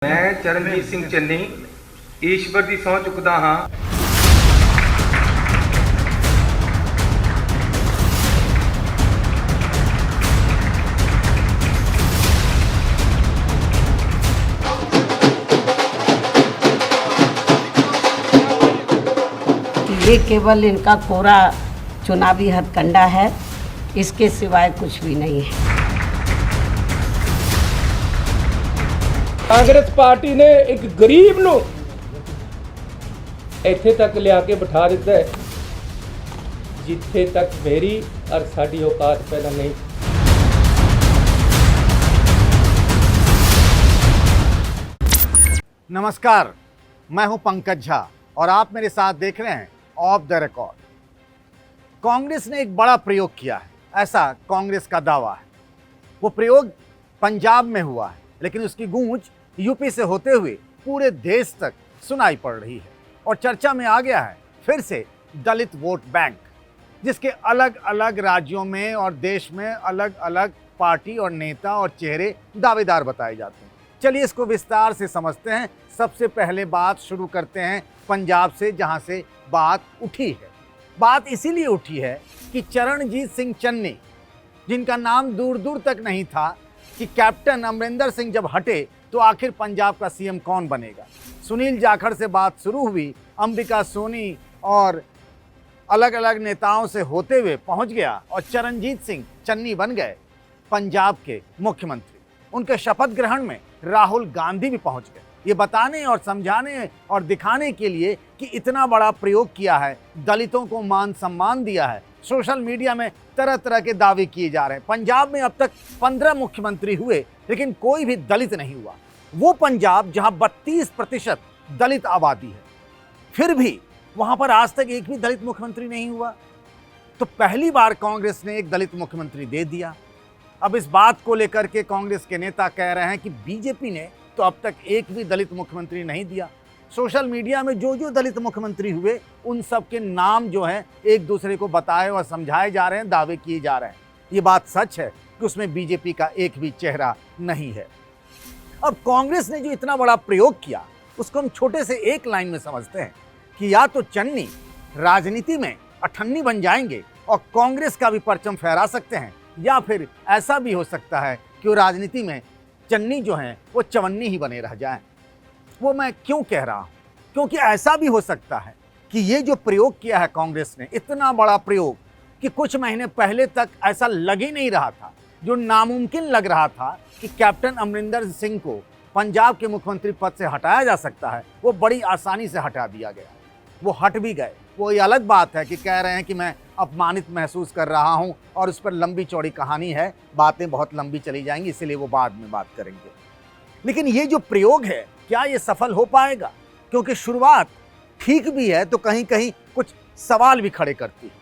मैं चरणजीत ਸਿੰਘ ਚੰਨੀ ਈਸ਼ਵਰ ਦੀ ਸਹੁੰ ਚੁੱਕਦਾ ਹਾਂ। ये केवल इनका कोरा चुनावी हथकंडा है, इसके सिवाय कुछ भी नहीं है। ਕਾਂਗਰਸ ਪਾਰਟੀ ਨੇ ਇੱਕ ਗਰੀਬ ਨੂੰ ਇੱਥੇ ਤੱਕ ਲਿਆ ਕੇ ਬਿਠਾ ਦਿੱਤਾ ਹੈ ਜਿੱਥੇ ਤੱਕ ਮੇਰੀ ਔਰ ਸਾਡੀ ਔਕਾਤ ਪਹਿਲਾਂ नहीं। नमस्कार, मैं हूं पंकज झा और आप मेरे साथ देख रहे हैं ऑफ द रिकॉर्ड। कांग्रेस ने एक बड़ा प्रयोग किया है, ऐसा कांग्रेस का दावा है। वो प्रयोग पंजाब में हुआ है, लेकिन उसकी गूंज यूपी से होते हुए पूरे देश तक सुनाई पड़ रही है और चर्चा में आ गया है फिर से दलित वोट बैंक, जिसके अलग अलग राज्यों में और देश में अलग अलग पार्टी और नेता और चेहरे दावेदार बताए जाते हैं। चलिए इसको विस्तार से समझते हैं। सबसे पहले बात शुरू करते हैं पंजाब से, जहां से बात उठी है। बात इसीलिए उठी है कि चरणजीत सिंह चन्नी, जिनका नाम दूर दूर तक नहीं था कि कैप्टन अमरिंदर सिंह जब हटे तो आखिर पंजाब का सीएम कौन बनेगा। सुनील जाखड़ से बात शुरू हुई, अंबिका सोनी और अलग अलग नेताओं से होते हुए पहुंच गया और चरणजीत सिंह चन्नी बन गए पंजाब के मुख्यमंत्री। उनके शपथ ग्रहण में राहुल गांधी भी पहुंच गए, ये बताने और समझाने और दिखाने के लिए कि इतना बड़ा प्रयोग किया है, दलितों को मान सम्मान दिया है। सोशल मीडिया में तरह तरह के दावे किए जा रहे हैं। पंजाब में अब तक 15 मुख्यमंत्री हुए, लेकिन कोई भी दलित नहीं हुआ। वो पंजाब जहां 32% दलित आबादी है, फिर भी वहां पर आज तक एक भी दलित मुख्यमंत्री नहीं हुआ। तो पहली बार कांग्रेस ने एक दलित मुख्यमंत्री दे दिया। अब इस बात को लेकर के कांग्रेस के नेता कह रहे हैं कि बीजेपी ने तो अब तक एक भी दलित मुख्यमंत्री नहीं दिया। सोशल मीडिया में जो जो दलित मुख्यमंत्री हुए उन सब के नाम जो हैं एक दूसरे को बताए और समझाए जा रहे हैं, दावे किए जा रहे हैं। ये बात सच है कि उसमें बीजेपी का एक भी चेहरा नहीं है। अब कांग्रेस ने जो इतना बड़ा प्रयोग किया उसको हम छोटे से एक लाइन में समझते हैं कि या तो चन्नी राजनीति में अठन्नी बन जाएंगे और कांग्रेस का भी परचम फहरा सकते हैं, या फिर ऐसा भी हो सकता है कि वो राजनीति में चन्नी जो हैं वो चवन्नी ही बने रह जाएं। वो मैं क्यों कह रहा हूं? क्योंकि ऐसा भी हो सकता है कि ये जो प्रयोग किया है कांग्रेस ने, इतना बड़ा प्रयोग कि कुछ महीने पहले तक ऐसा लग ही नहीं रहा था, जो नामुमकिन लग रहा था कि कैप्टन अमरिंदर सिंह को पंजाब के मुख्यमंत्री पद से हटाया जा सकता है, वो बड़ी आसानी से हटा दिया गया। वो हट भी गए। वो ये अलग बात है कि कह रहे हैं कि मैं अपमानित महसूस कर रहा हूं और उस पर लंबी चौड़ी कहानी है, बातें बहुत लंबी चली जाएंगी, इसीलिए वो बाद में बात करेंगे। लेकिन ये जो प्रयोग है, क्या ये सफल हो पाएगा? क्योंकि शुरुआत ठीक भी है तो कहीं कहीं कुछ सवाल भी खड़े करती है।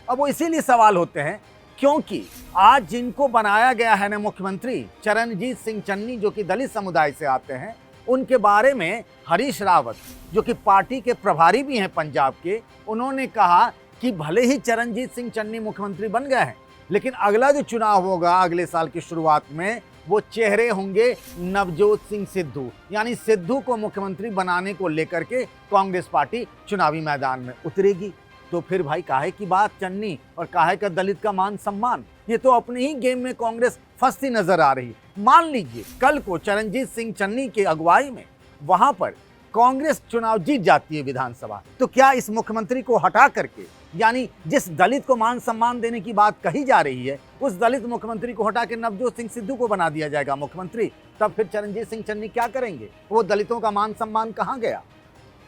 अब वो इसीलिए सवाल होते हैं क्योंकि आज जिनको बनाया गया है ना मुख्यमंत्री, चरणजीत सिंह चन्नी, जो कि दलित समुदाय से आते हैं, उनके बारे में हरीश रावत, जो कि पार्टी के प्रभारी भी हैं पंजाब के, उन्होंने कहा कि भले ही चरणजीत सिंह चन्नी मुख्यमंत्री बन गए हैं, लेकिन अगला जो चुनाव होगा अगले साल की शुरुआत में, वो चेहरे होंगे नवजोत सिंह सिद्धू, यानी सिद्धू को मुख्यमंत्री बनाने को लेकर के कांग्रेस पार्टी चुनावी मैदान में उतरेगी। तो फिर भाई काहे की बात चन्नी और काहे का दलित का मान सम्मान? ये तो अपने ही गेम में कांग्रेस फंसती नजर आ रही। मान लीजिए कल को चरणजीत सिंह चन्नी के अगुवाई में वहां पर कांग्रेस चुनाव जीत जाती है विधानसभा, तो क्या इस मुख्यमंत्री को हटा करके, यानी जिस दलित को मान सम्मान देने की बात कही जा रही है, उस दलित मुख्यमंत्री को हटा के नवजोत सिंह सिद्धू को बना दिया जाएगा मुख्यमंत्री? तब फिर चरणजीत सिंह चन्नी क्या करेंगे? वो दलितों का मान सम्मान कहाँ गया?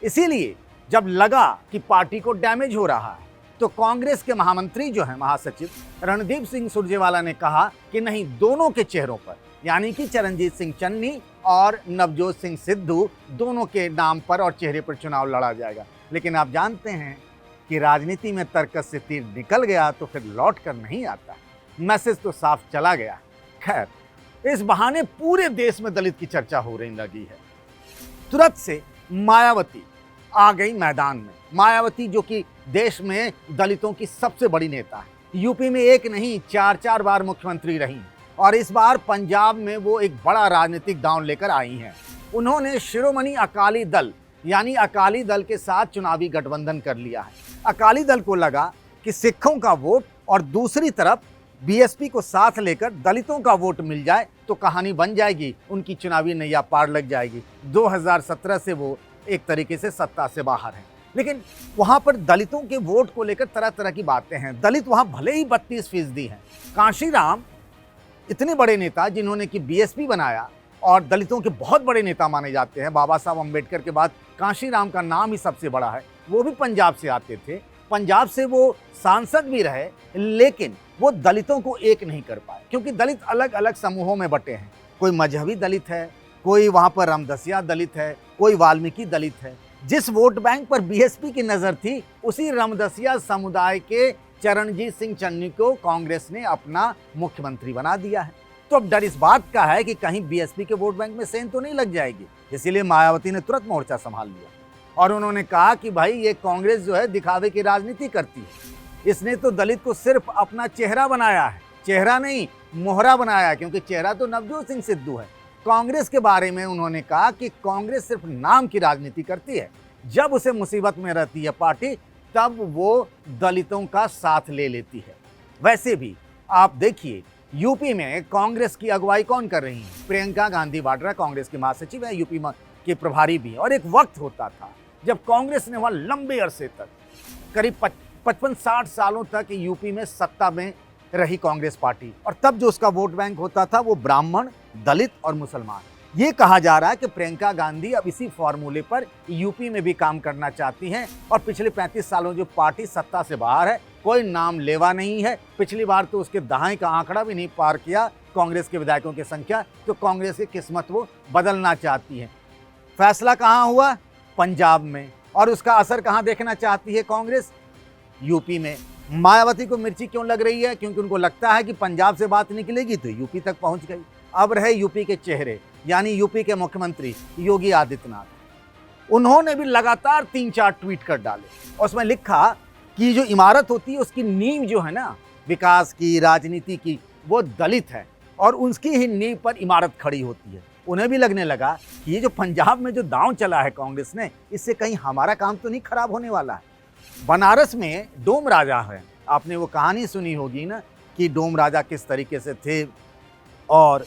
इसीलिए जब लगा कि पार्टी को डैमेज हो रहा है, तो कांग्रेस के महामंत्री जो है, महासचिव रणदीप सिंह सुरजेवाला ने कहा कि नहीं, दोनों के चेहरों पर, यानी कि चरणजीत सिंह चन्नी और नवजोत सिंह सिद्धू, दोनों के नाम पर और चेहरे पर चुनाव लड़ा जाएगा। लेकिन आप जानते हैं कि राजनीति में तर्कस से तीर निकल गया तो फिर लौट कर नहीं आता। मैसेज तो साफ चला गया। खैर, इस बहाने पूरे देश में दलित की चर्चा हो रही लगी है। तुरंत से मायावती आ गई मैदान में। मायावती जो कि देश में दलितों की सबसे बड़ी नेता है, यूपी में एक नहीं 4 बार मुख्यमंत्री रही और इस बार पंजाब में वो एक बड़ा राजनीतिक दांव लेकर आई हैं। उन्होंने शिरोमणि अकाली दल यानी अकाली दल के साथ चुनावी गठबंधन कर लिया है। अकाली दल को लगा कि सिखों का वोट और दूसरी तरफ बीएसपी को साथ लेकर दलितों का वोट मिल जाए तो कहानी बन जाएगी, उनकी चुनावी नैया पार लग जाएगी। 2017 से वो एक तरीके से सत्ता से बाहर हैं, लेकिन वहां पर दलितों के वोट को लेकर तरह तरह की बातें हैं। दलित वहां भले ही 32% हैं। कांशीराम इतने बड़े नेता जिन्होंने कि बीएसपी बनाया और दलितों के बहुत बड़े नेता माने जाते हैं, बाबा साहब अम्बेडकर के बाद कांशीराम का नाम ही सबसे बड़ा है। वो भी पंजाब से आते थे, पंजाब से वो सांसद भी रहे, लेकिन वो दलितों को एक नहीं कर पाए क्योंकि दलित अलग अलग समूहों में बटे हैं। कोई मजहबी दलित है, कोई वहाँ पर रामदसिया दलित है, कोई वाल्मीकि दलित है। जिस वोट बैंक पर बीएसपी की नज़र थी उसी रामदसिया समुदाय के चरणजीत सिंह चन्नी को कांग्रेस ने अपना मुख्यमंत्री बना दिया है। तो अब डर इस बात का है कि कहीं बीएसपी के वोट बैंक में सेंध तो नहीं लग जाएगी। इसीलिए मायावती ने तुरंत मोर्चा संभाल लिया और उन्होंने कहा कि भाई ये कांग्रेस जो है दिखावे की राजनीति करती है। इसने तो दलित को सिर्फ अपना चेहरा बनाया है, चेहरा नहीं मोहरा बनाया, क्योंकि चेहरा तो नवजोत सिंह सिद्धू है। कांग्रेस के बारे में उन्होंने कहा कि कांग्रेस सिर्फ नाम की राजनीति करती है, जब उसे मुसीबत में रहती है पार्टी तब वो दलितों का साथ ले लेती है। वैसे भी आप देखिए यूपी में कांग्रेस की अगुवाई कौन कर रही है? प्रियंका गांधी वाड्रा कांग्रेस की महासचिव है, यूपी के प्रभारी भी। और एक वक्त होता था जब कांग्रेस ने वहां लंबे अरसे तक करीब 55-60 सालों तक यूपी में सत्ता में रही कांग्रेस पार्टी, और तब जो उसका वोट बैंक होता था वो ब्राह्मण, दलित और मुसलमान। ये कहा जा रहा है कि प्रियंका गांधी अब इसी फॉर्मूले पर यूपी में भी काम करना चाहती हैं और पिछले 35 सालों जो पार्टी सत्ता से बाहर है, कोई नाम लेवा नहीं है। पिछली बार तो उसके दहाई का आंकड़ा भी नहीं पार किया कांग्रेस के विधायकों की संख्या, तो कांग्रेस की किस्मत वो बदलना चाहती है। फैसला कहाँ हुआ? पंजाब में। और उसका असर कहाँ देखना चाहती है कांग्रेस? यूपी में। मायावती को मिर्ची क्यों लग रही है? क्योंकि उनको लगता है कि पंजाब से बात निकलेगी तो यूपी तक पहुंच गई। अब रहे यूपी के चेहरे, यानी यूपी के मुख्यमंत्री योगी आदित्यनाथ। उन्होंने भी लगातार 3-4 ट्वीट कर डाले। उसमें लिखा कि जो इमारत होती है उसकी नींव जो है ना, विकास की, राजनीति की, वो दलित है और उसकी ही नींव पर इमारत खड़ी होती है। उन्हें भी लगने लगा कि ये जो पंजाब में जो दांव चला है कांग्रेस ने, इससे कहीं हमारा काम तो नहीं खराब होने वाला है। बनारस में डोम राजा है, आपने वो कहानी सुनी होगी ना कि डोम राजा किस तरीके से थे, और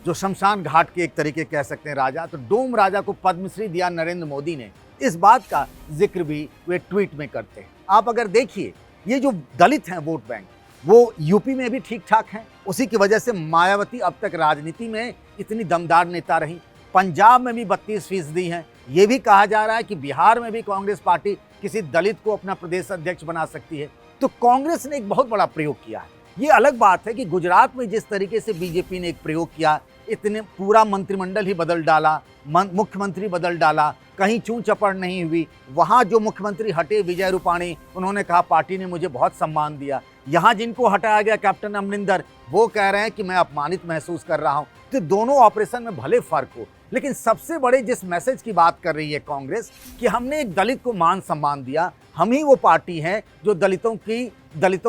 जो शमशान घाट के एक तरीके कह सकते हैं राजा। तो डोम राजा को पद्मश्री दिया नरेंद्र मोदी ने, इस बात का जिक्र भी वे ट्वीट में करते हैं। आप अगर देखिए ये जो दलित हैं वोट बैंक, वो यूपी में भी ठीक ठाक हैं। उसी की वजह से मायावती अब तक राजनीति में इतनी दमदार नेता रही। पंजाब में भी 32% हैं। ये भी कहा जा रहा है कि बिहार में भी कांग्रेस पार्टी किसी दलित को अपना प्रदेश अध्यक्ष बना सकती है। तो कांग्रेस ने एक बहुत बड़ा प्रयोग किया है। ये अलग बात है कि गुजरात में जिस तरीके से बीजेपी ने एक प्रयोग किया, इतने पूरा मंत्रिमंडल ही बदल डाला, मुख्यमंत्री बदल डाला, कहीं चूं चपड़ नहीं हुई। वहाँ जो मुख्यमंत्री हटे विजय रूपाणी, उन्होंने कहा पार्टी ने मुझे बहुत सम्मान दिया। यहाँ जिनको हटाया गया कैप्टन अमरिंदर, वो कह रहे हैं कि मैं अपमानित महसूस कर रहा हूँ। तो दोनों ऑपरेशन में भले फर्क हो, लेकिन सबसे बड़े जिस मैसेज की बात कर रही है कांग्रेस कि हमने एक दलित को मान सम्मान दिया, हम ही वो पार्टी हैं जो दलितों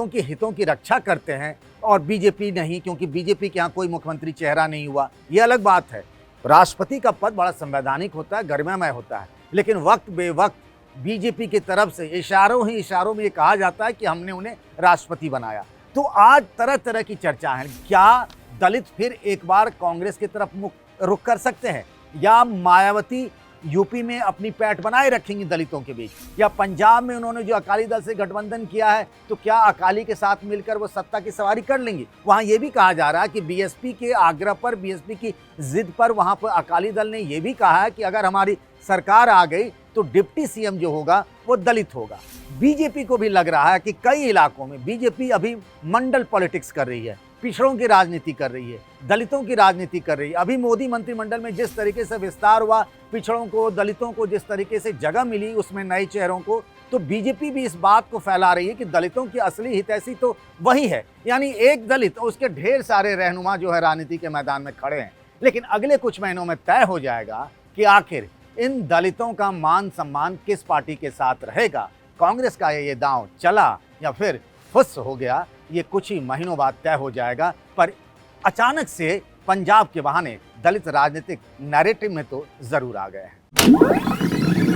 के हितों की रक्षा करते हैं, और बीजेपी नहीं, क्योंकि बीजेपी के यहाँ कोई मुख्यमंत्री चेहरा नहीं हुआ। ये अलग बात है। राष्ट्रपति का पद बड़ा संवैधानिक होता है, गरिमामय होता है, लेकिन वक्त बेवक्त बीजेपी की तरफ से इशारों ही इशारों में ये कहा जाता है कि हमने उन्हें राष्ट्रपति बनाया। तो आज तरह तरह की चर्चा है, क्या दलित फिर एक बार कांग्रेस की तरफ रुख कर सकते हैं, या मायावती यूपी में अपनी पैठ बनाए रखेंगी दलितों के बीच, या पंजाब में उन्होंने जो अकाली दल से गठबंधन किया है तो क्या अकाली के साथ मिलकर वो सत्ता की सवारी कर लेंगी। वहाँ ये भी कहा जा रहा है कि बीएसपी के आग्रह पर, बीएसपी की जिद पर वहाँ पर अकाली दल ने ये भी कहा है कि अगर हमारी सरकार आ गई तो डिप्टी सीएम जो होगा वो दलित होगा। बीजेपी को भी लग रहा है कि कई इलाकों में बीजेपी अभी मंडल पॉलिटिक्स कर रही है, पिछड़ों की राजनीति कर रही है, दलितों की राजनीति कर रही है। अभी मोदी मंत्रिमंडल में जिस तरीके से विस्तार हुआ, पिछड़ों को, दलितों को जिस तरीके से जगह मिली उसमें नए चेहरों को, तो बीजेपी भी इस बात को फैला रही है कि दलितों की असली हितैषी तो वही है। यानी एक दलित और उसके ढेर सारे रहनुमा जो है राजनीति के मैदान में खड़े हैं। लेकिन अगले कुछ महीनों में तय हो जाएगा कि आखिर इन दलितों का मान सम्मान किस पार्टी के साथ रहेगा। कांग्रेस का ये दांव चला या फिर फुस हो गया, ये कुछ ही महीनों बाद तय हो जाएगा। पर अचानक से पंजाब के बहाने दलित राजनीतिक नैरेटिव में तो जरूर आ गए हैं।